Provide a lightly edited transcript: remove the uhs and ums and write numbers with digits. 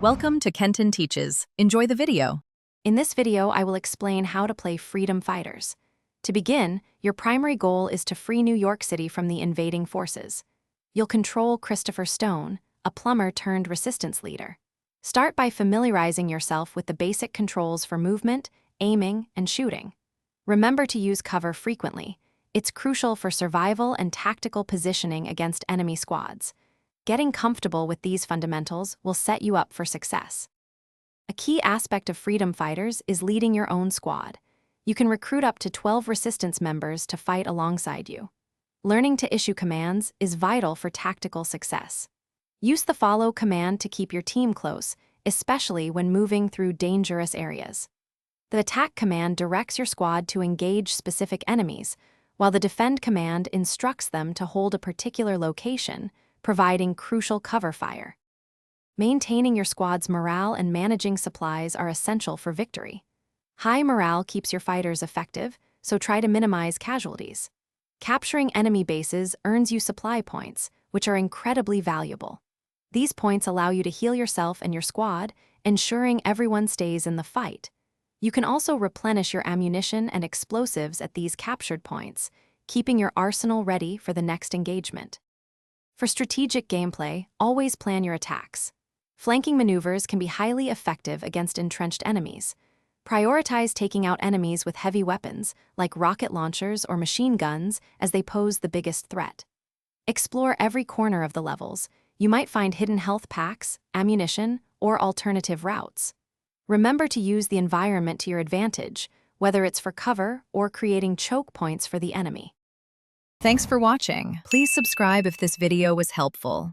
Welcome to Kenton Teaches. Enjoy the video. In this video, I will explain how to play Freedom Fighters. To begin, your primary goal is to free New York City from the invading forces. You'll control Christopher Stone, a plumber turned resistance leader. Start by familiarizing yourself with the basic controls for movement, aiming, and shooting. Remember to use cover frequently. It's crucial for survival and tactical positioning against enemy squads. Getting comfortable with these fundamentals will set you up for success. A key aspect of Freedom Fighters is leading your own squad. You can recruit up to 12 resistance members to fight alongside you. Learning to issue commands is vital for tactical success. Use the follow command to keep your team close, especially when moving through dangerous areas. The attack command directs your squad to engage specific enemies, while the defend command instructs them to hold a particular location, providing crucial cover fire. Maintaining your squad's morale and managing supplies are essential for victory. High morale keeps your fighters effective, so try to minimize casualties. Capturing enemy bases earns you supply points, which are incredibly valuable. These points allow you to heal yourself and your squad, ensuring everyone stays in the fight. You can also replenish your ammunition and explosives at these captured points, keeping your arsenal ready for the next engagement. For strategic gameplay, always plan your attacks. Flanking maneuvers can be highly effective against entrenched enemies. Prioritize taking out enemies with heavy weapons, like rocket launchers or machine guns, as they pose the biggest threat. Explore every corner of the levels. You might find hidden health packs, ammunition, or alternative routes. Remember to use the environment to your advantage, whether it's for cover or creating choke points for the enemy. Thanks for watching. Please subscribe if this video was helpful.